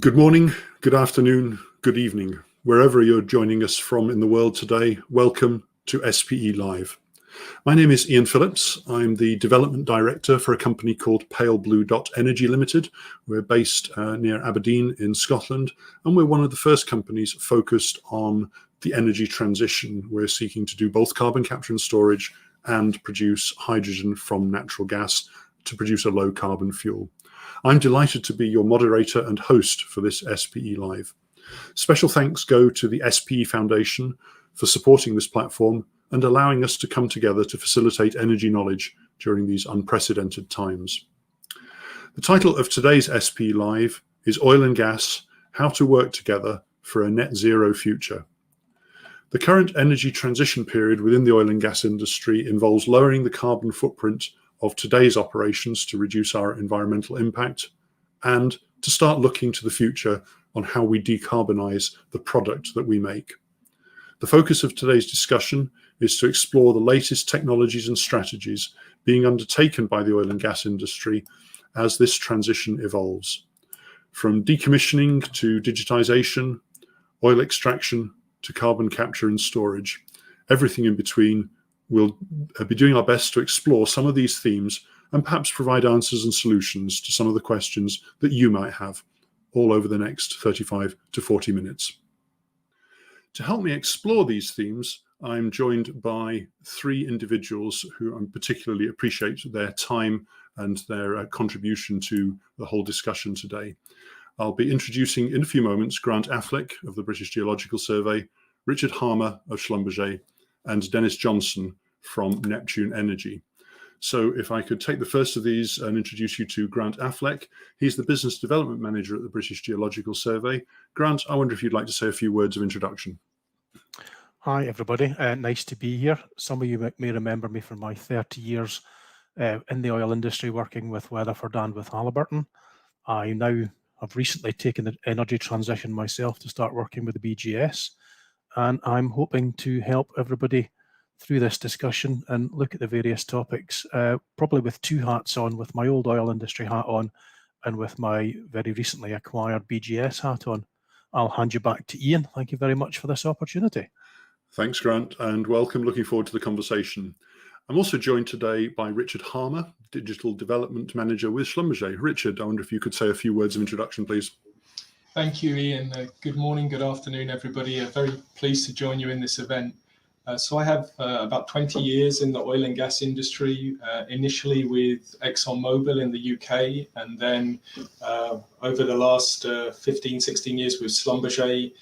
Good morning, good afternoon, good evening. Wherever you're joining us from in the world today, welcome to SPE Live. My name is Ian Phillips. I'm the Development Director for a company called Pale Blue Dot Energy Limited. We're based near Aberdeen in Scotland, and we're one of the first companies focused on the energy transition. We're seeking to do both carbon capture and storage and produce hydrogen from natural gas to produce a low carbon fuel. I'm delighted to be your moderator and host for this SPE Live. Special thanks go to the SPE Foundation for supporting this platform and allowing us to come together to facilitate energy knowledge during these unprecedented times. The title of today's SPE Live is Oil and Gas: How to Work Together for a Net Zero Future. The current energy transition period within the oil and gas industry involves lowering the carbon footprint of today's operations to reduce our environmental impact and to start looking to the future on how we decarbonize the product that we make. The focus of today's discussion is to explore the latest technologies and strategies being undertaken by the oil and gas industry as this transition evolves. From decommissioning to digitization, oil extraction to carbon capture and storage, everything in between. We'll be doing our best to explore some of these themes and perhaps provide answers and solutions to some of the questions that you might have all over the next 35 to 40 minutes. To help me explore these themes, I'm joined by three individuals who I particularly appreciate their time and their contribution to the whole discussion today. I'll be introducing in a few moments Grant Affleck of the British Geological Survey, Richard Harmer of Schlumberger, and Dennis Johnston from Neptune Energy. So if I could take the first of these and introduce you to Grant Affleck. He's the Business Development Manager at the British Geological Survey. Grant, I wonder if you'd like to say a few words of introduction. Hi everybody, nice to be here. Some of you may remember me from my 30 years in the oil industry working with Weatherford and with Halliburton. I now have recently taken the energy transition myself to start working with the BGS. And I'm hoping to help everybody through this discussion and look at the various topics, probably with two hats on, with my old oil industry hat on and with my very recently acquired BGS hat on. I'll hand you back to Ian. Thank you very much for this opportunity. Thanks, Grant, and welcome. Looking forward to the conversation. I'm also joined today by Richard Harmer, Digital Development Manager with Schlumberger. Richard, I wonder if you could say a few words of introduction, please. Thank you, Ian. Good morning, good afternoon, everybody. Very pleased to join you in this event. So I have about 20 years in the oil and gas industry, initially with ExxonMobil in the UK, and then over the last 15, 16 years with Schlumberger,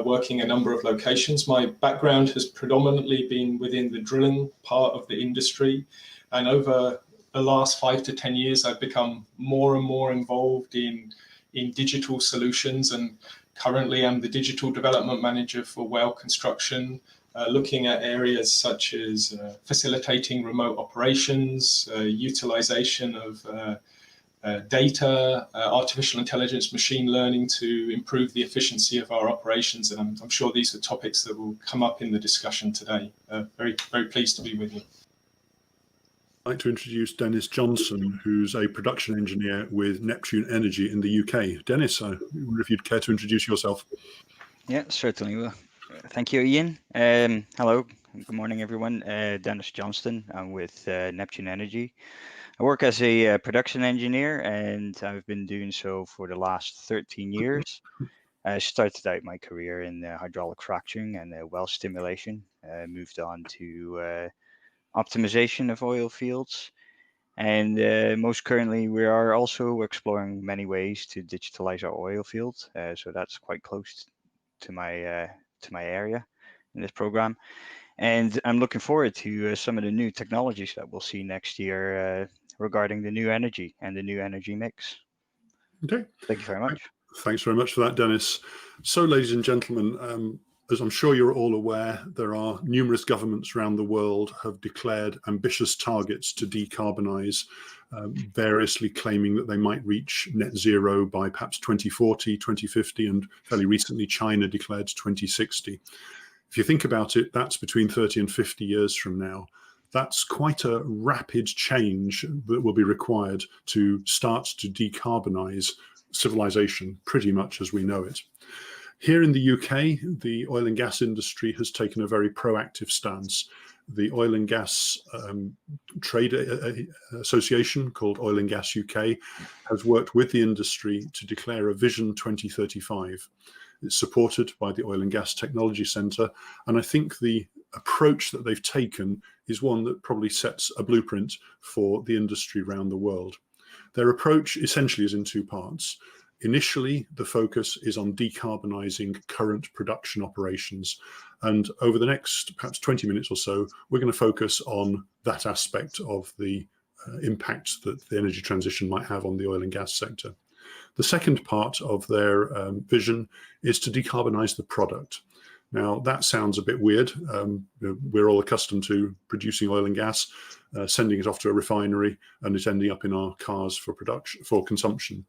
working a number of locations. My background has predominantly been within the drilling part of the industry, and over the last 5 to 10 years, I've become more and more involved in digital solutions, and currently I'm the digital development manager for well construction, looking at areas such as facilitating remote operations, utilization of data, artificial intelligence, machine learning to improve the efficiency of our operations. And I'm sure these are topics that will come up in the discussion today. Very, very pleased to be with you. I'd like to introduce Dennis Johnston, who's a production engineer with Neptune Energy in the UK. Dennis, I wonder if you'd care to introduce yourself. Yeah, certainly will. Thank you, Ian. Hello, good morning, everyone. Dennis Johnston. I'm with Neptune Energy. I work as a production engineer, and I've been doing so for the last 13 years. I started out my career in hydraulic fracturing and well stimulation, moved on to optimization of oil fields, and most currently we are also exploring many ways to digitalize our oil fields. So that's quite close to my area in this program, and I'm looking forward to some of the new technologies that we'll see next year regarding the new energy and the new energy mix. Okay. Thank you very much. Thanks very much for that, Dennis. So, ladies and gentlemen, as I'm sure you're all aware, there are numerous governments around the world have declared ambitious targets to decarbonize, variously claiming that they might reach net zero by perhaps 2040, 2050, and fairly recently China declared 2060. If you think about it, that's between 30 and 50 years from now. That's quite a rapid change that will be required to start to decarbonize civilization pretty much as we know it. Here in the UK, the oil and gas industry has taken a very proactive stance. The Oil and Gas Trade Association, called Oil and Gas UK, has worked with the industry to declare a Vision 2035. It's supported by the Oil and Gas Technology Centre, and I think the approach that they've taken is one that probably sets a blueprint for the industry around the world. Their approach essentially is in two parts. Initially, the focus is on decarbonising current production operations. And over the next perhaps 20 minutes or so, we're going to focus on that aspect of the impact that the energy transition might have on the oil and gas sector. The second part of their vision is to decarbonise the product. Now, that sounds a bit weird. We're all accustomed to producing oil and gas, sending it off to a refinery, and it's ending up in our cars for production, for consumption.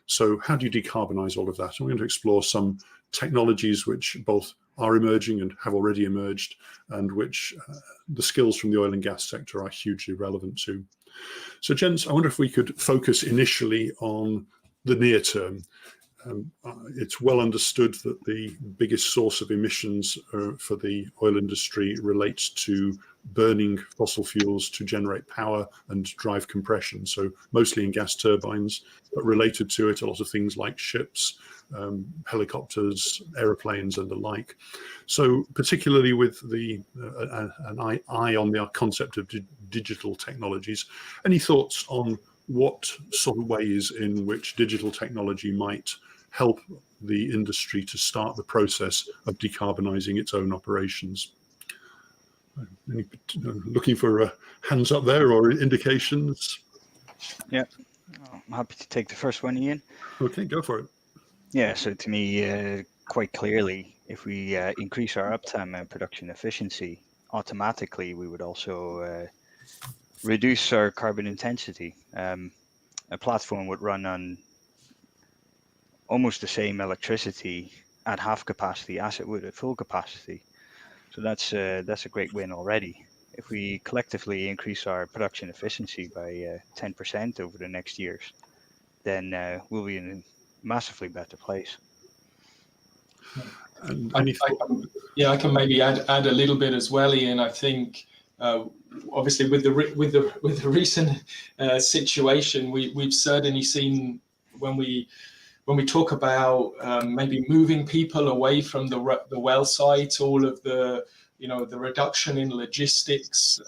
So how do you decarbonise all of that? And we're going to explore some technologies which both are emerging and have already emerged, and which the skills from the oil and gas sector are hugely relevant to. So, gents, I wonder if we could focus initially on the near term. It's well understood that the biggest source of emissions for the oil industry relates to burning fossil fuels to generate power and drive compression. So mostly in gas turbines, but related to it, a lot of things like ships, helicopters, aeroplanes, and the like. So particularly with an eye on the concept of digital technologies, any thoughts on what sort of ways in which digital technology might help the industry to start the process of decarbonising its own operations? Looking for hands up there or indications? Yeah, I'm happy to take the first one, Ian. Okay, go for it. Yeah, so to me, quite clearly, if we increase our uptime and production efficiency, automatically we would also reduce our carbon intensity. A platform would run on almost the same electricity at half capacity as it would at full capacity. So that's a great win already. If we collectively increase our production efficiency by 10% over the next years, then we'll be in a massively better place. I can maybe add a little bit as well, Ian. I think obviously with the recent situation, we've certainly seen when we talk about maybe moving people away from the well site, all of the the reduction in logistics.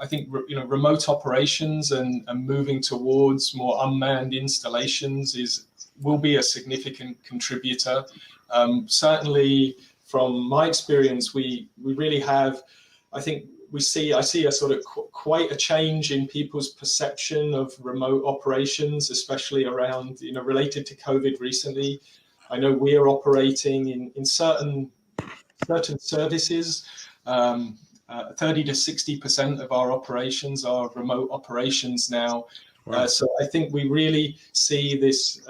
I think remote operations and moving towards more unmanned installations will be a significant contributor. Certainly, from my experience, we really have. I see a sort of quite a change in people's perception of remote operations, especially around related to COVID recently. I know we are operating in certain services. 30 to 60% of our operations are remote operations now. Wow. So I think we really see this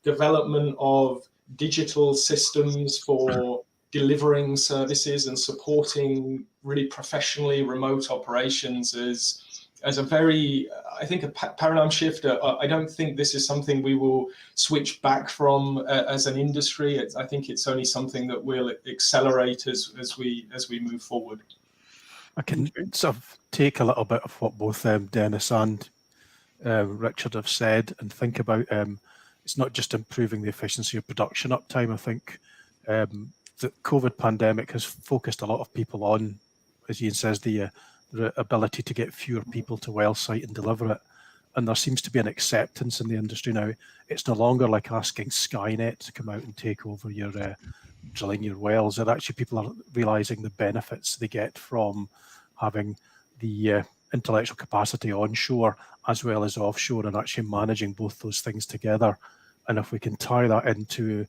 development of digital systems for delivering services and supporting really professionally remote operations as a very, I think, a paradigm shift. I don't think this is something we will switch back from as an industry. I think it's only something that will accelerate as we move forward. I can sort of take a little bit of what both Dennis and Richard have said and think about. It's not just improving the efficiency of production uptime. I think the COVID pandemic has focused a lot of people on, as Ian says, the ability to get fewer people to well site and deliver it. And there seems to be an acceptance in the industry now. It's no longer like asking Skynet to come out and take over your drilling your wells. And actually people are realising the benefits they get from having the intellectual capacity onshore as well as offshore, and actually managing both those things together. And if we can tie that into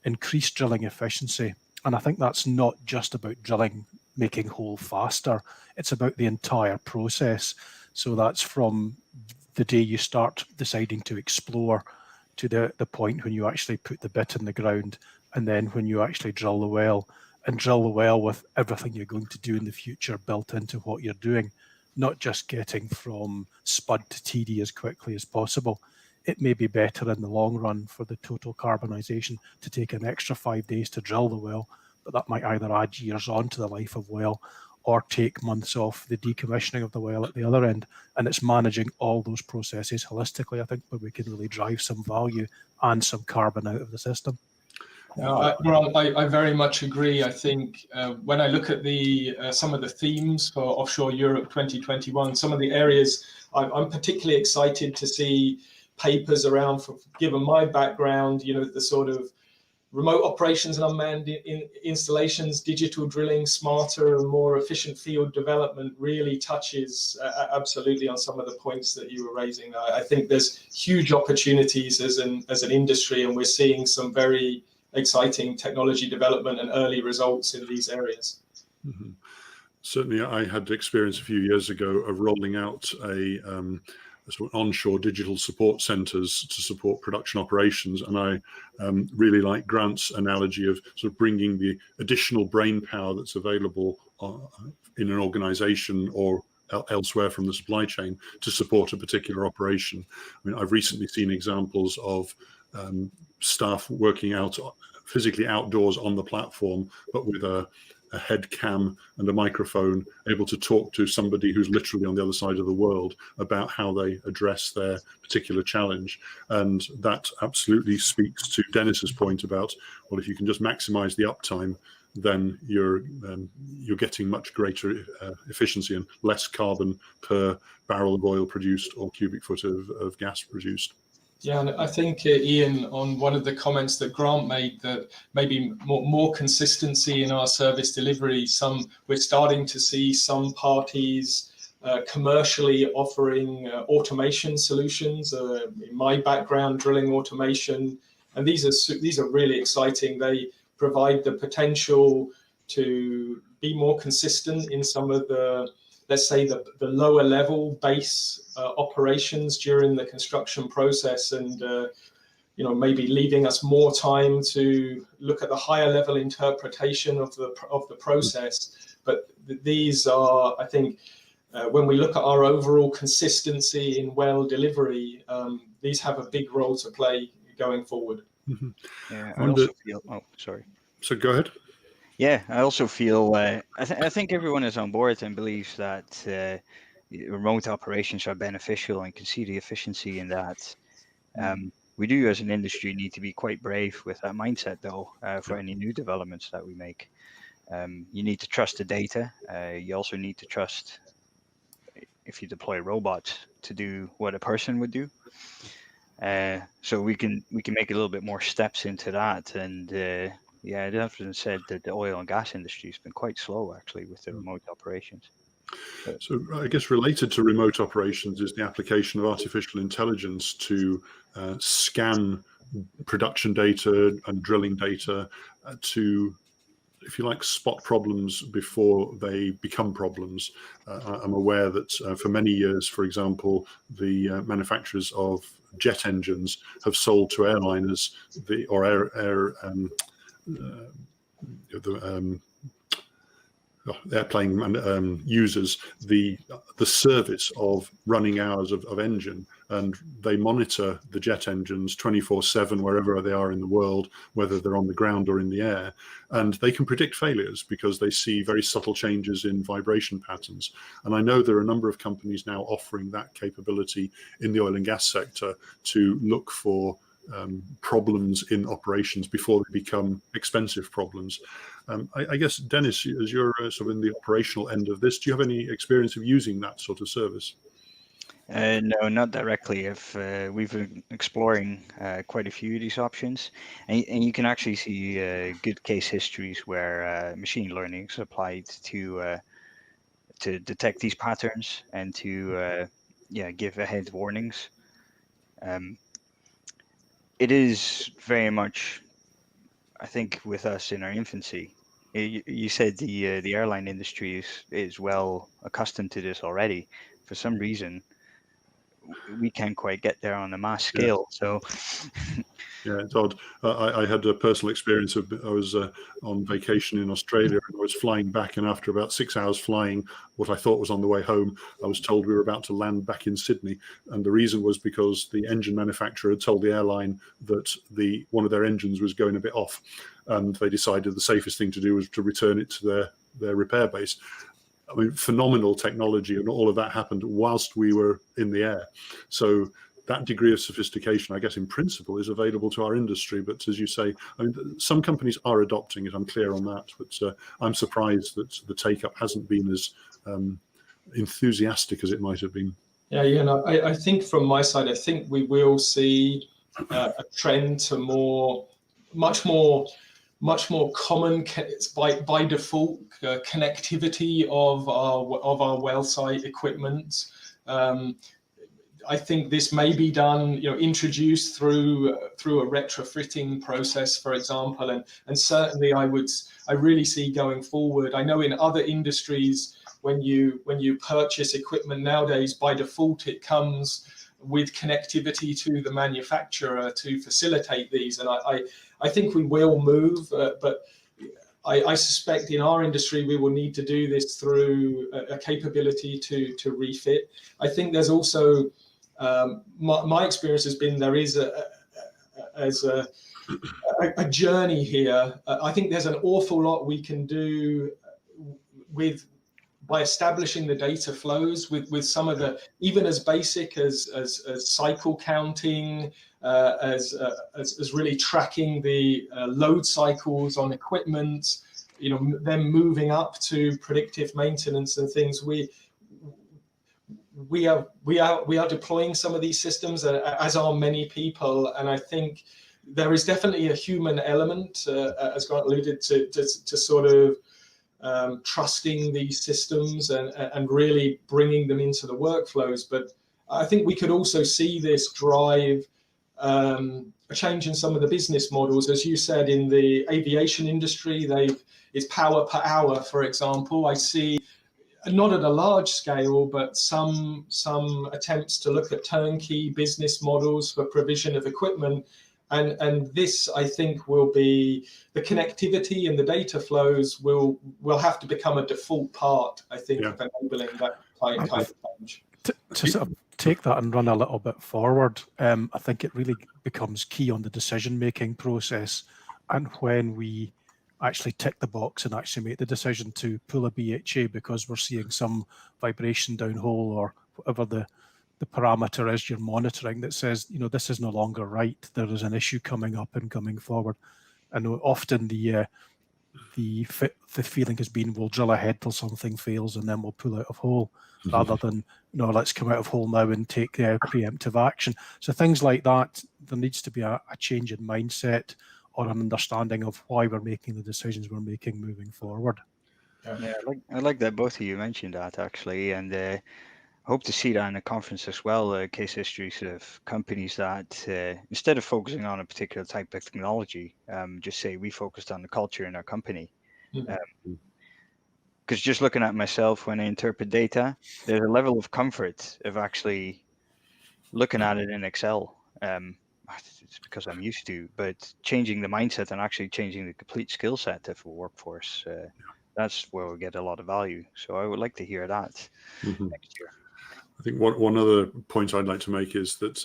increased drilling efficiency, and I think that's not just about drilling, making hole faster, it's about the entire process. So that's from the day you start deciding to explore to the point when you actually put the bit in the ground, and then when you actually drill the well, and drill the well with everything you're going to do in the future built into what you're doing, not just getting from spud to TD as quickly as possible. it may be better in the long run for the total carbonisation to take an extra 5 days to drill the well, but that might either add years on to the life of well or take months off the decommissioning of the well at the other end. And it's managing all those processes holistically, I think, where we can really drive some value and some carbon out of the system. I very much agree. I think when I look at some of the themes for Offshore Europe 2021, some of the areas I'm particularly excited to see papers around, given my background, the sort of remote operations and unmanned installations, digital drilling, smarter and more efficient field development really touches absolutely on some of the points that you were raising. I think there's huge opportunities as an industry, and we're seeing some very exciting technology development and early results in these areas. Mm-hmm. Certainly, I had experience a few years ago of rolling out a sort of onshore digital support centres to support production operations, and I really like Grant's analogy of sort of bringing the additional brain power that's available in an organisation or elsewhere from the supply chain to support a particular operation. I mean, I've recently seen examples of staff working out physically outdoors on the platform, but with a head cam and a microphone, able to talk to somebody who's literally on the other side of the world about how they address their particular challenge. And that absolutely speaks to Dennis's point about, well, if you can just maximize the uptime, then you're getting much greater efficiency and less carbon per barrel of oil produced or cubic foot of gas produced. Yeah, and I think, Ian, on one of the comments that Grant made, that maybe more consistency in our service delivery, we're starting to see some parties commercially offering automation solutions. In my background, drilling automation, and these are really exciting. They provide the potential to be more consistent in some of the, let's say, the lower level base operations during the construction process, and maybe leaving us more time to look at the higher level interpretation of the process. But these are, I think, when we look at our overall consistency in well delivery, these have a big role to play going forward. Mm-hmm. Yeah, I also feel. Oh, sorry. So go ahead. Yeah, I also feel. I think everyone is on board and believes that remote operations are beneficial and can see the efficiency in that. We do, as an industry, need to be quite brave with that mindset, though, for any new developments that we make. You need to trust the data. You also need to trust, if you deploy robots, to do what a person would do. So we can make a little bit more steps into that. And yeah, it has been said that the oil and gas industry has been quite slow, actually, with the remote operations. So I guess related to remote operations is the application of artificial intelligence to scan production data and drilling data to, if you like, spot problems before they become problems. I'm aware that for many years, for example, the manufacturers of jet engines have sold to airliners airplane users the service of running hours of engine, and they monitor the jet engines 24/7 wherever they are in the world, whether they're on the ground or in the air, and they can predict failures because they see very subtle changes in vibration patterns. And I know there are a number of companies now offering that capability in the oil and gas sector to look for problems in operations before they become expensive problems. I guess, Dennis, as you're sort of in the operational end of this, do you have any experience of using that sort of service? No, not directly. We've been exploring quite a few of these options, and you can actually see good case histories where machine learning is applied to detect these patterns and to give ahead warnings. It is very much, I think, with us in our infancy. You said the airline industry is well accustomed to this already. For some reason, we can't quite get there on a mass scale. So Yeah, it's odd. I had a personal experience of, I was on vacation in Australia, and I was flying back, and after about 6 hours flying, what I thought was on the way home, I was told we were about to land back in Sydney. And the reason was because the engine manufacturer had told the airline that one of their engines was going a bit off, and they decided the safest thing to do was to return it to their repair base. I mean, phenomenal technology, and all of that happened whilst we were in the air. So that degree of sophistication, I guess, in principle, is available to our industry. But as you say, I mean, some companies are adopting it. I'm clear on that. But I'm surprised that the take-up hasn't been as enthusiastic as it might have been. Yeah, no, I think from my side, I think we will see a trend to much more common by default connectivity of our well site equipment. I think this may be done, introduced through a retrofitting process, for example, and certainly I really see going forward. I know in other industries, when you purchase equipment nowadays, by default it comes with connectivity to the manufacturer to facilitate these, and I think we will move, but I suspect in our industry we will need to do this through a capability to refit. I think there's also my experience has been there is a journey here. I think there's an awful lot we can do by establishing the data flows with some of the, even as basic as cycle counting, as really tracking the load cycles on equipment, then moving up to predictive maintenance and things. We are deploying some of these systems, as are many people, and I think there is definitely a human element, as Grant alluded to sort of trusting these systems and really bringing them into the workflows. But I think we could also see this drive a change in some of the business models. As you said, in the aviation industry, it's power per hour, for example. I see, not at a large scale, but some attempts to look at turnkey business models for provision of equipment. And this, I think, will be the connectivity and the data flows will have to become a default part, I think, of enabling that kind of change. To sort of take that and run a little bit forward, I think it really becomes key on the decision-making process, and when we actually tick the box and actually make the decision to pull a BHA because we're seeing some vibration downhole or whatever the parameter is you're monitoring that says, this is no longer right, there is an issue coming up and coming forward. And often the feeling has been, we'll drill ahead till something fails and then we'll pull out of hole, rather than, let's come out of hole now and take preemptive action. So things like that, there needs to be a change in mindset or an understanding of why we're making the decisions we're making moving forward. Yeah, I like that both of you mentioned that, actually, and I hope to see that in a conference as well, case histories of companies that instead of focusing on a particular type of technology, just say we focused on the culture in our company. Because just looking at myself when I interpret data, there's a level of comfort of actually looking at it in Excel. It's because I'm used to, but changing the mindset and actually changing the complete skill set of a workforce, that's where we get a lot of value. So I would like to hear that next year. I think one other point I'd like to make is that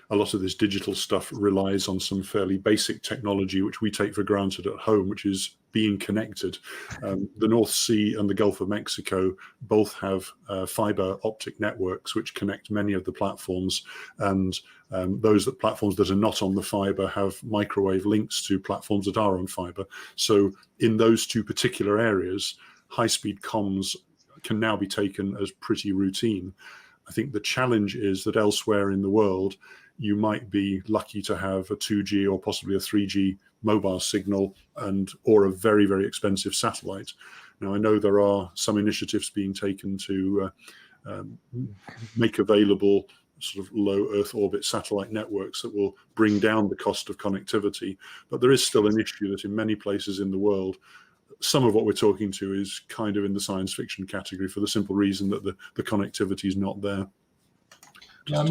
a lot of this digital stuff relies on some fairly basic technology, which we take for granted at home, which is being connected. The North Sea and the Gulf of Mexico both have fiber optic networks, which connect many of the platforms. And those platforms that are not on the fiber have microwave links to platforms that are on fiber. So in those two particular areas, high-speed comms can now be taken as pretty routine. I think the challenge is that elsewhere in the world, you might be lucky to have a 2G or possibly a 3G mobile signal or a very, very expensive satellite. Now, I know there are some initiatives being taken to make available sort of low Earth orbit satellite networks that will bring down the cost of connectivity. But there is still an issue that in many places in the world, some of what we're talking to is kind of in the science fiction category for the simple reason that the connectivity is not there. Yeah,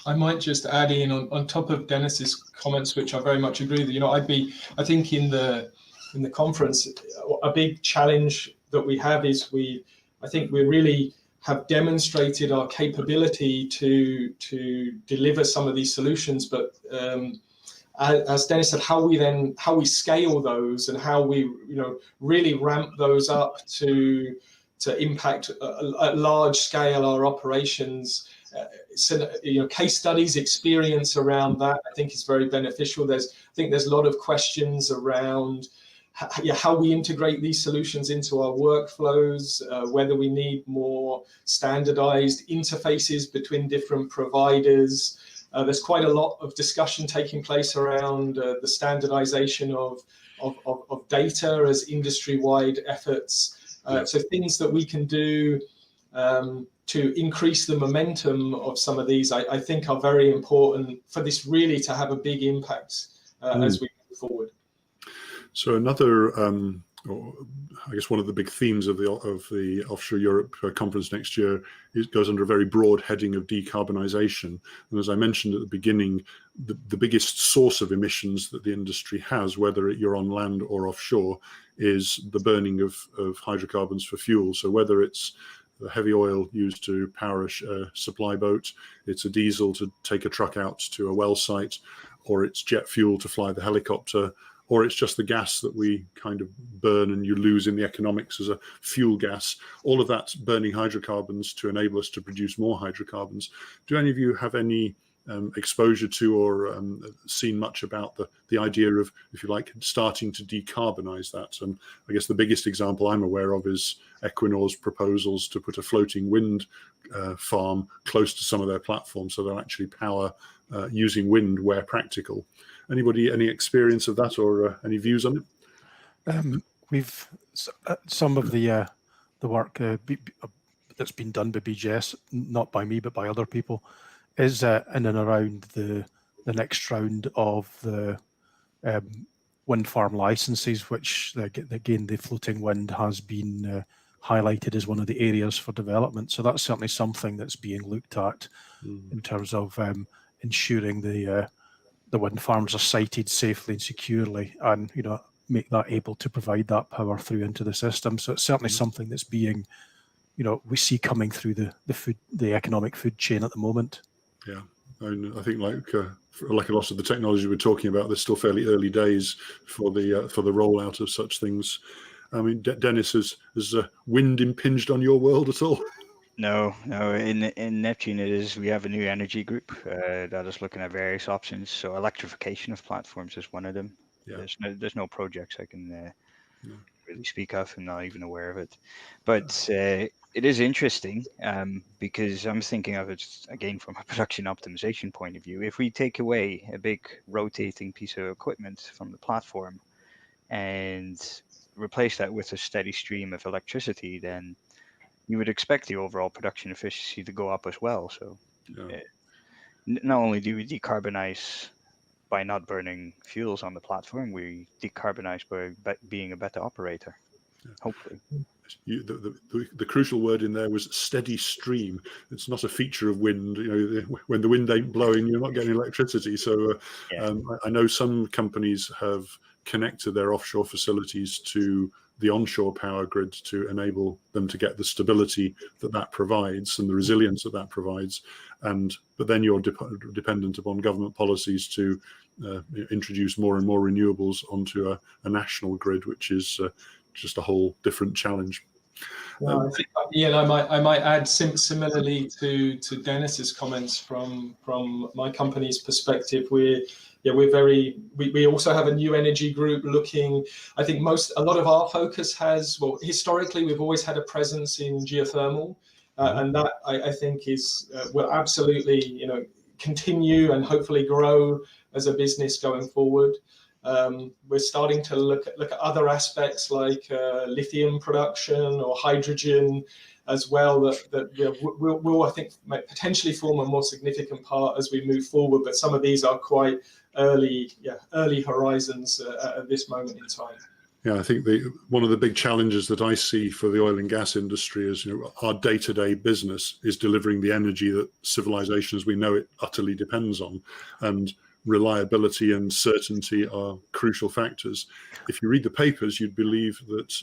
I might just add in on top of Dennis's comments, which I very much agree with. I think in the conference, a big challenge that we have is I think we really have demonstrated our capability to deliver some of these solutions, but as Dennis said, how we scale those and how we really ramp those up to impact at large scale our operations. So, case studies, experience around that, I think is very beneficial. I think there's a lot of questions around how we integrate these solutions into our workflows, whether we need more standardized interfaces between different providers. There's quite a lot of discussion taking place around the standardization of data as industry-wide efforts. So things that we can do to increase the momentum of some of these, I think are very important for this really to have a big impact as we move forward. So another, I guess one of the big themes of the Offshore Europe conference next year goes under a very broad heading of decarbonisation. And as I mentioned at the beginning, the biggest source of emissions that the industry has, whether you're on land or offshore, is the burning of hydrocarbons for fuel. So whether it's the heavy oil used to power a supply boat, it's a diesel to take a truck out to a well site, or it's jet fuel to fly the helicopter, or it's just the gas that we kind of burn and you lose in the economics as a fuel gas. All of that's burning hydrocarbons to enable us to produce more hydrocarbons. Do any of you have any exposure to or seen much about the idea of, if you like, starting to decarbonize that? And I guess the biggest example I'm aware of is Equinor's proposals to put a floating wind farm close to some of their platforms, so they'll actually power using wind where practical. Anybody, any experience of that or any views on it? We've some of the work that's been done by BGS, not by me but by other people, is in and around the next round of the wind farm licenses, which again the floating wind has been highlighted as one of the areas for development. So that's certainly something that's being looked at in terms of ensuring the wind farms are sited safely and securely, and make that able to provide that power through into the system. So it's certainly something that's being, we see coming through the economic food chain at the moment. Yeah, and I think like a lot of the technology we're talking about, there's still fairly early days for the rollout of such things. I mean, Dennis, has wind impinged on your world at all? No. In Neptune, we have a new energy group that is looking at various options. So electrification of platforms is one of them. Yeah. There's no projects I can really speak of. I'm not even aware of it. But it is interesting because I'm thinking of it again from a production optimization point of view. If we take away a big rotating piece of equipment from the platform and replace that with a steady stream of electricity, then you would expect the overall production efficiency to go up as well. So not only do we decarbonize by not burning fuels on the platform, we decarbonize by being a better operator, hopefully. The crucial word in there was steady stream. It's not a feature of wind. When the wind ain't blowing, you're not getting electricity. So I know some companies have connected their offshore facilities to the onshore power grid to enable them to get the stability that provides and the resilience that provides. But then you're dependent upon government policies to introduce more and more renewables onto a national grid, which is just a whole different challenge. Well, I think, I might add similarly to Dennis's comments from my company's perspective. We also have a new energy group looking. I think a lot of our focus historically we've always had a presence in geothermal, and that I think will absolutely continue and hopefully grow as a business going forward. We're starting to look at other aspects like lithium production or hydrogen as well that will I think potentially form a more significant part as we move forward. But some of these are quite early horizons at this moment in time. Yeah, I think one of the big challenges that I see for the oil and gas industry is, our day-to-day business is delivering the energy that civilization as we know it utterly depends on, and reliability and certainty are crucial factors. If you read the papers, you'd believe that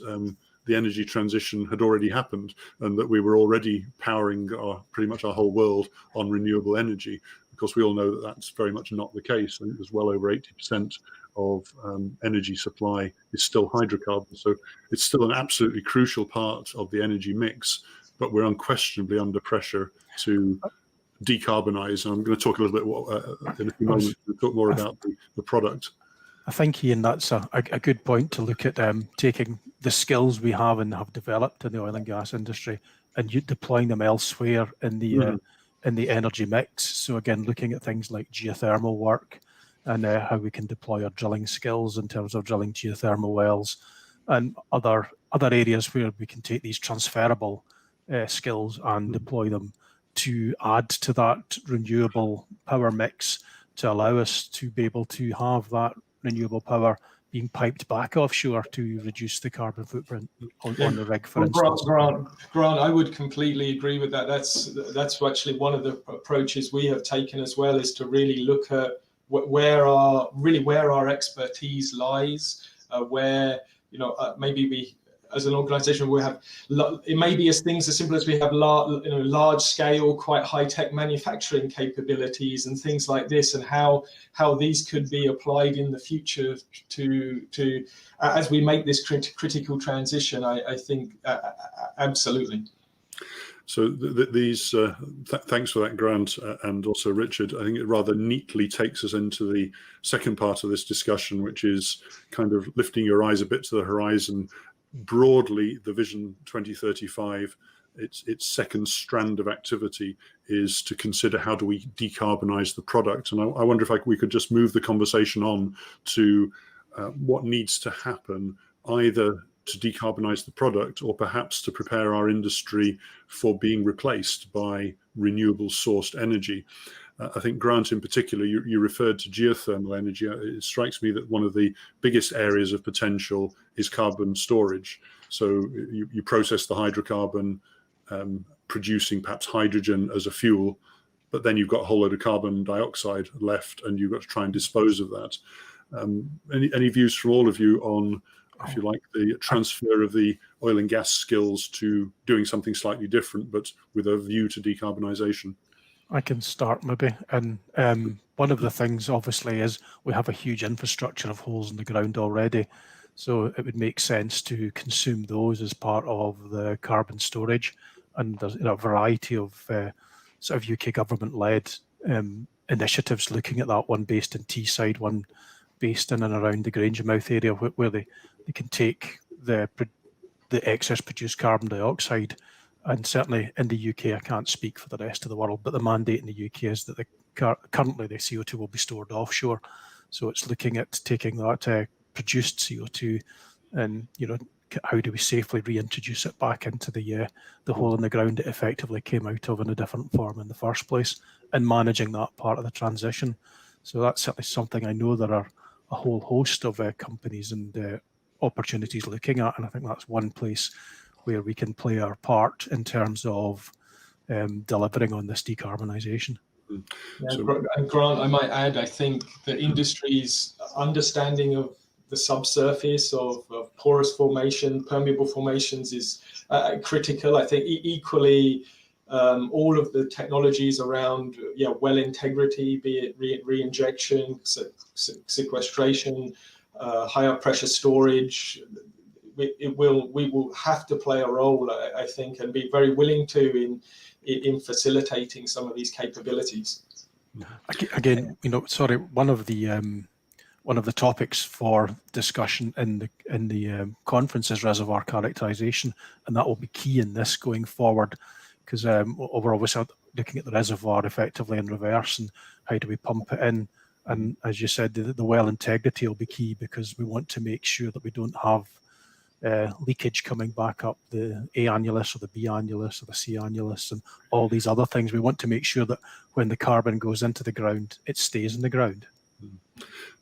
the energy transition had already happened and that we were already powering pretty much our whole world on renewable energy. Of course, we all know that that's very much not the case. I think there's well over 80% of energy supply is still hydrocarbons. So it's still an absolutely crucial part of the energy mix, but we're unquestionably under pressure to decarbonize. And I'm going to talk a little bit in a few moments to talk more about the product. I think, Ian, that's a good point to look at taking the skills we have and have developed in the oil and gas industry and deploying them elsewhere in the energy mix. So again, looking at things like geothermal work and how we can deploy our drilling skills in terms of drilling geothermal wells and other areas where we can take these transferable skills and deploy them to add to that renewable power mix to allow us to be able to have that renewable power being piped back offshore to reduce the carbon footprint on the rig, for instance. Grant, I would completely agree with that. That's actually one of the approaches we have taken as well, is to really look at where our expertise lies, where maybe we, as an organisation, we have, it may be as things as simple as we have large scale, quite high tech manufacturing capabilities and things like this, and how these could be applied in the future to as we make this critical transition. I think absolutely. So thanks for that, Grant, and also Richard. I think it rather neatly takes us into the second part of this discussion, which is kind of lifting your eyes a bit to the horizon. Broadly, the Vision 2035, its second strand of activity is to consider how do we decarbonize the product. And I wonder if we could just move the conversation on to what needs to happen, either to decarbonize the product or perhaps to prepare our industry for being replaced by renewable sourced energy. I think, Grant, in particular, you referred to geothermal energy. It strikes me that one of the biggest areas of potential is carbon storage. So you process the hydrocarbon, producing perhaps hydrogen as a fuel, but then you've got a whole load of carbon dioxide left and you've got to try and dispose of that. Any views from all of you on, if you like, the transfer of the oil and gas skills to doing something slightly different, but with a view to decarbonisation? I can start maybe. And one of the things, obviously, is we have a huge infrastructure of holes in the ground already. So it would make sense to consume those as part of the carbon storage. And there's a variety of sort of UK government-led initiatives looking at that, one based in Teesside, one based in and around the Grangemouth area, where they can take the excess produced carbon dioxide. And certainly in the UK, I can't speak for the rest of the world, but the mandate in the UK is that currently the CO2 will be stored offshore. So it's looking at taking that produced CO2 and, how do we safely reintroduce it back into the hole in the ground it effectively came out of in a different form in the first place, and managing that part of the transition. So that's certainly something I know there are a whole host of companies and opportunities looking at, and I think that's one place where we can play our part in terms of delivering on this decarbonisation. Yeah, and Grant, I might add, I think the industry's understanding of the subsurface of porous formation, permeable formations is critical. I think equally, all of the technologies around well integrity, be it re-injection, sequestration, higher pressure storage, we will have to play a role, I think, and be very willing to in facilitating some of these capabilities. Again, sorry, one of the topics for discussion in the conference is reservoir characterization, and that will be key in this going forward, because we're obviously looking at the reservoir effectively in reverse and how do we pump it in. And as you said, the well integrity will be key, because we want to make sure that we don't have leakage coming back up the A annulus or the B annulus or the C annulus and all these other things. We want to make sure that when the carbon goes into the ground, it stays in the ground.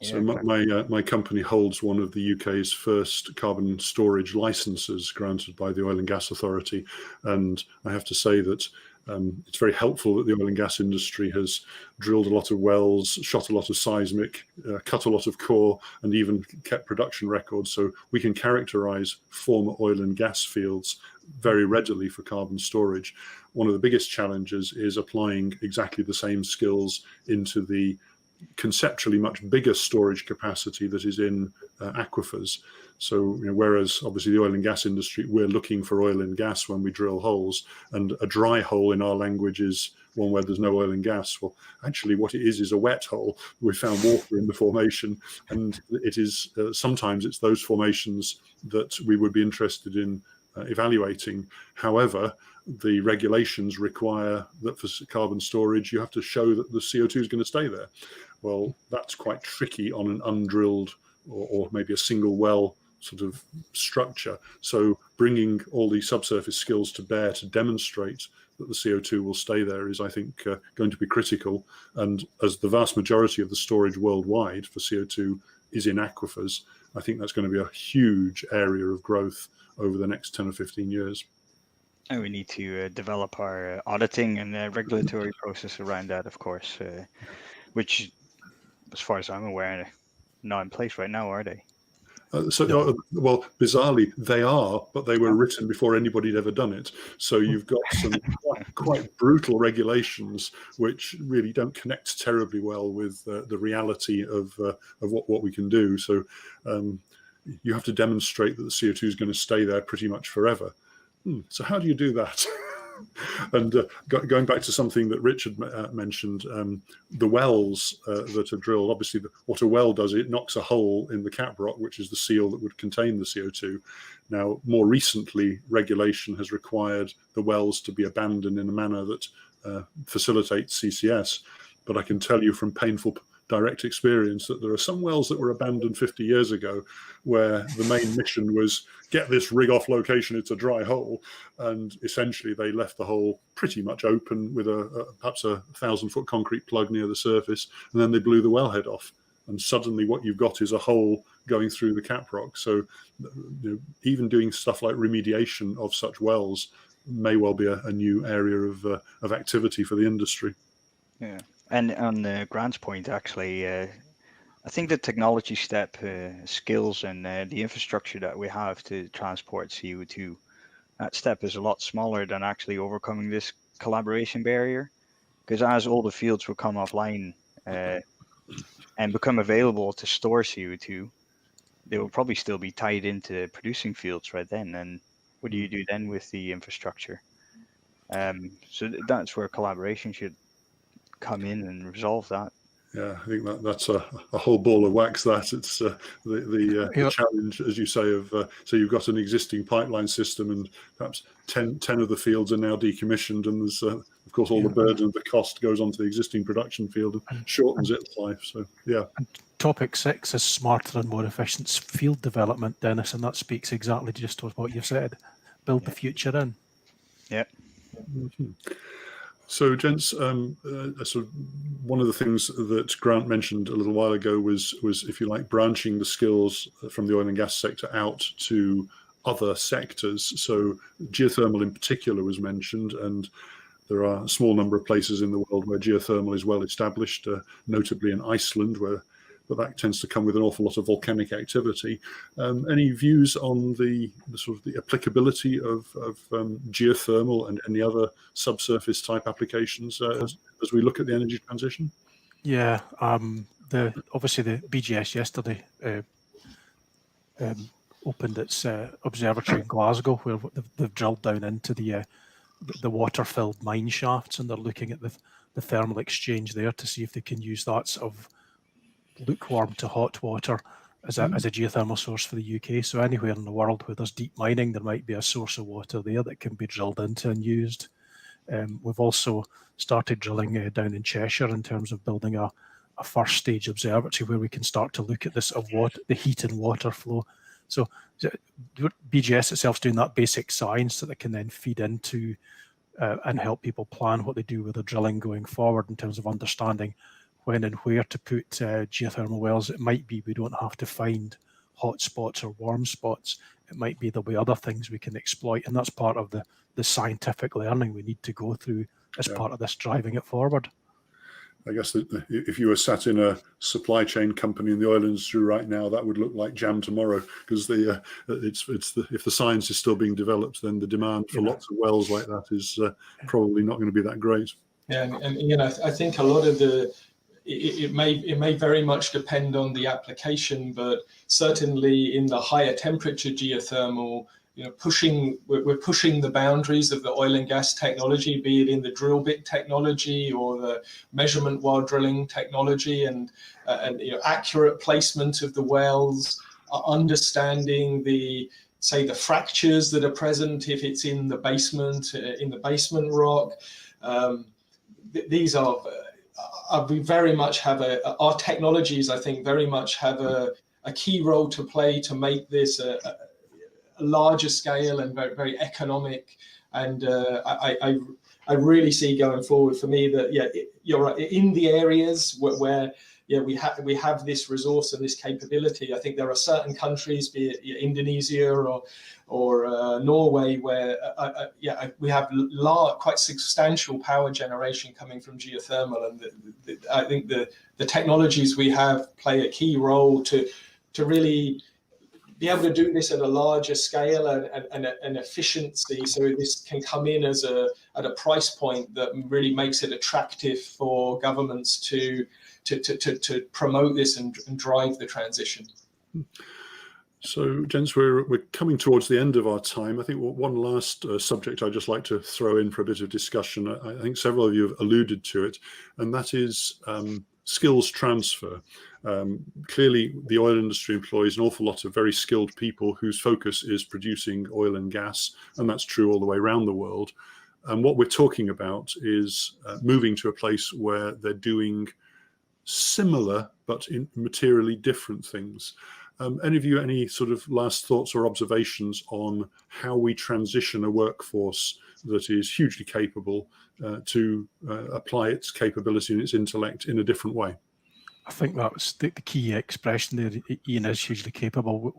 So Yeah, my company holds one of the UK's first carbon storage licenses granted by the Oil and Gas Authority, and I have to say that it's very helpful that the oil and gas industry has drilled a lot of wells, shot a lot of seismic, cut a lot of core, and even kept production records, so we can characterize former oil and gas fields very readily for carbon storage. One of the biggest challenges is applying exactly the same skills into the conceptually much bigger storage capacity that is in aquifers. So whereas obviously the oil and gas industry, we're looking for oil and gas when we drill holes, and a dry hole in our language is one where there's no oil and gas. Well, actually what it is a wet hole. We found water in the formation, and it is sometimes it's those formations that we would be interested in evaluating. However, the regulations require that for carbon storage, you have to show that the CO2 is going to stay there. Well, that's quite tricky on an undrilled or maybe a single well sort of structure. So bringing all the subsurface skills to bear to demonstrate that the CO2 will stay there is, I think, going to be critical. And as the vast majority of the storage worldwide for CO2 is in aquifers, I think that's going to be a huge area of growth over the next 10 or 15 years. And we need to develop our auditing and regulatory process around that, of course, which, as far as I'm aware, not in place right now, are they? Well, bizarrely, they are, but they were written before anybody had ever done it. So you've got some quite brutal regulations which really don't connect terribly well with the reality of what we can do. So you have to demonstrate that the CO2 is going to stay there pretty much forever. So how do you do that? And going back to something that Richard mentioned, the wells that are drilled, obviously what a well does, it knocks a hole in the cap rock, which is the seal that would contain the CO2. Now, more recently, regulation has required the wells to be abandoned in a manner that facilitates CCS. But I can tell you from painful direct experience that there are some wells that were abandoned 50 years ago where the main mission was get this rig off location, it's a dry hole, and essentially they left the hole pretty much open with perhaps a 1,000-foot concrete plug near the surface, and then they blew the wellhead off, and suddenly what you've got is a hole going through the cap rock. So even doing stuff like remediation of such wells may well be a new area of activity for the industry. Yeah. And on Grant's point, actually, I think the technology step, skills, and the infrastructure that we have to transport CO2, that step is a lot smaller than actually overcoming this collaboration barrier. Because as all the fields will come offline and become available to store CO2, they will probably still be tied into producing fields right then. And what do you do then with the infrastructure? So that's where collaboration should come in and resolve that. Yeah, I think that's a whole ball of wax. That it's the challenge, as you say, of so you've got an existing pipeline system, and perhaps 10 of the fields are now decommissioned, and there's of course all the burden of the cost goes onto the existing production field and shortens its life. So yeah. And topic 6 is smarter and more efficient field development, Dennis, and that speaks exactly just to what you've said. Build the future in. Yeah. Mm-hmm. So, gents, so one of the things that Grant mentioned a little while ago was, if you like, branching the skills from the oil and gas sector out to other sectors. So geothermal in particular was mentioned, and there are a small number of places in the world where geothermal is well established, notably in Iceland, but that tends to come with an awful lot of volcanic activity. Any views on the sort of the applicability of geothermal and any other subsurface type applications as we look at the energy transition? Yeah, obviously the BGS yesterday opened its observatory in Glasgow, where they've drilled down into the water-filled mine shafts, and they're looking at the thermal exchange there to see if they can use that sort of lukewarm to hot water as a geothermal source for the UK. So anywhere in the world where there's deep mining, there might be a source of water there that can be drilled into and used. We've also started drilling down in Cheshire in terms of building a first stage observatory where we can start to look at this the heat and water flow. So BGS itself is doing that basic science so that can then feed into and help people plan what they do with the drilling going forward in terms of understanding when and where to put geothermal wells. It might be we don't have to find hot spots or warm spots. It might be there'll be other things we can exploit, and that's part of the scientific learning we need to go through as part of this driving it forward. I guess that if you were sat in a supply chain company in the oil industry right now, that would look like jam tomorrow, because if the science is still being developed, then the demand for lots of wells like that is probably not going to be that great. Yeah, and I think a lot of it may very much depend on the application, but certainly in the higher temperature geothermal, we're pushing the boundaries of the oil and gas technology, be it in the drill bit technology or the measurement while drilling technology, and accurate placement of the wells, understanding the fractures that are present if it's in the basement rock. These are we very much have our technologies, I think, very much have a key role to play to make this a larger scale and very, very economic. And I really see going forward for me that, you're right, in the areas where we have this resource and this capability. I think there are certain countries, be it Indonesia or Norway, where we have quite substantial power generation coming from geothermal, and I think the technologies we have play a key role to really be able to do this at a larger scale and efficiency, so this can come in at a price point that really makes it attractive for governments to promote this and drive the transition. So, gents, we're coming towards the end of our time. I think one last subject I'd just like to throw in for a bit of discussion. I think several of you have alluded to it, and that is skills transfer. Clearly, the oil industry employs an awful lot of very skilled people whose focus is producing oil and gas, and that's true all the way around the world. And what we're talking about is moving to a place where they're doing similar but in materially different things. Any of you, any sort of last thoughts or observations on how we transition a workforce that is hugely capable to apply its capability and its intellect in a different way? I think that was the key expression there. Ian is hugely capable.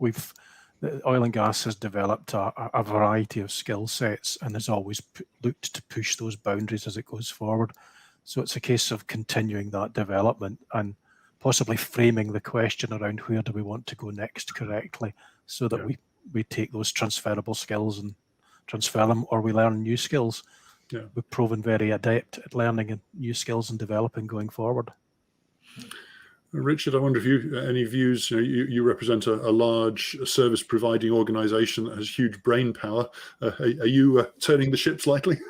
The oil and gas has developed a variety of skill sets and has always looked to push those boundaries as it goes forward. So it's a case of continuing that development and possibly framing the question around where do we want to go next correctly, so that we take those transferable skills and transfer them, or we learn new skills. We've proven very adept at learning new skills and developing going forward. Richard, I wonder if you any views. You represent a large service providing organisation that has huge brain power. Are you turning the ship slightly?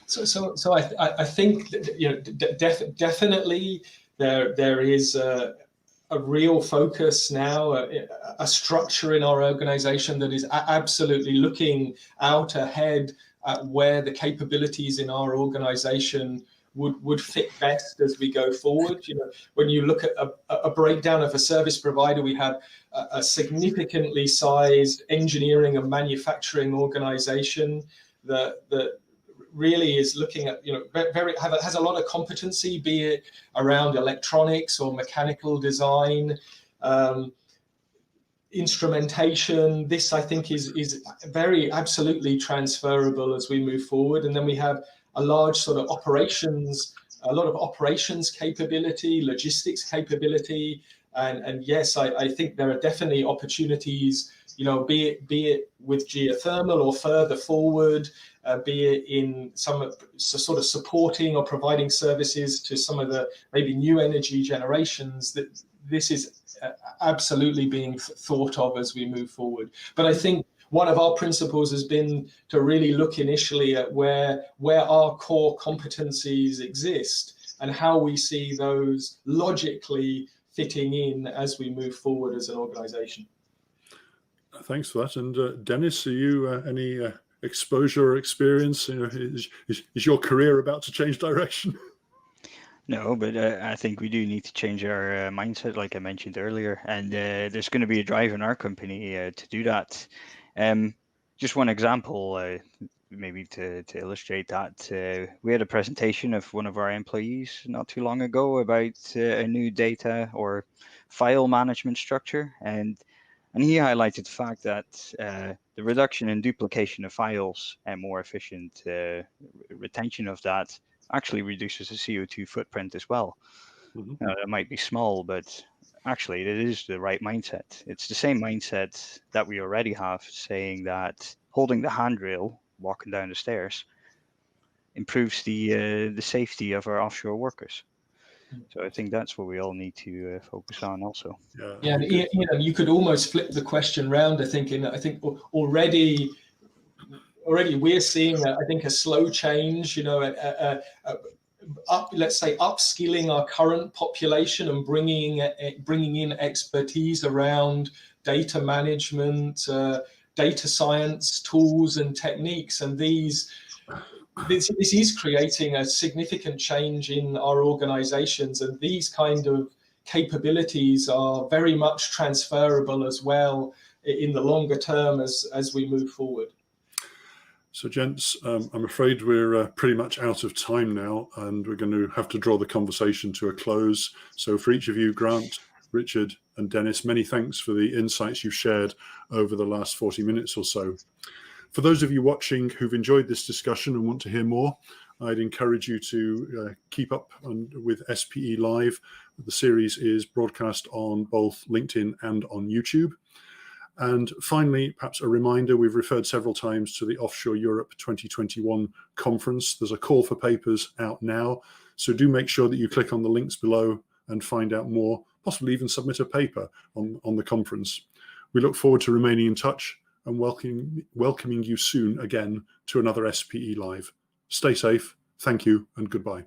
So I think that, definitely there is a real focus now, a structure in our organisation that is absolutely looking out ahead at where the capabilities in our organisation would fit best as we go forward. When you look at a breakdown of a service provider, we have a significantly sized engineering and manufacturing organisation that really is looking at, has a lot of competency, be it around electronics or mechanical design, instrumentation. This, I think, is very absolutely transferable as we move forward. And then we have a large sort of a lot of operations capability, logistics capability. And yes, I think there are definitely opportunities, be it with geothermal or further forward, be it in some sort of supporting or providing services to some of the maybe new energy generations, that this is absolutely being thought of as we move forward. But I think one of our principles has been to really look initially at where our core competencies exist and how we see those logically fitting in as we move forward as an organisation. Thanks for that. And Dennis, are you any exposure or experience? Is your career about to change direction? No, but I think we do need to change our mindset, like I mentioned earlier, and there's going to be a drive in our company to do that. Just one example, maybe to illustrate that, we had a presentation of one of our employees not too long ago about a new data or file management structure, and he highlighted the fact that the reduction in duplication of files and more efficient retention of that actually reduces the CO2 footprint as well. Mm-hmm. It might be small, but actually it is the right mindset. It's the same mindset that we already have, saying that holding the handrail, walking down the stairs, improves the safety of our offshore workers. So I think that's what we all need to focus on also. Yeah, and you could almost flip the question round. I think already we're seeing, I think, a slow change. Let's say upskilling our current population and bringing in expertise around data management, data science tools and techniques, and this is creating a significant change in our organizations, and these kind of capabilities are very much transferable as well in the longer term as we move forward. So, gents, I'm afraid we're pretty much out of time now, and we're going to have to draw the conversation to a close. So for each of you, Grant, Richard and Dennis, many thanks for the insights you've shared over the last 40 minutes or so. For those of you watching who've enjoyed this discussion and want to hear more, I'd encourage you to keep up with SPE Live. The series is broadcast on both LinkedIn and on YouTube. And finally, perhaps a reminder, we've referred several times to the Offshore Europe 2021 conference. There's a call for papers out now, so do make sure that you click on the links below and find out more, possibly even submit a paper on the conference. We look forward to remaining in touch and welcoming you soon again to another SPE Live. Stay safe, thank you, and goodbye.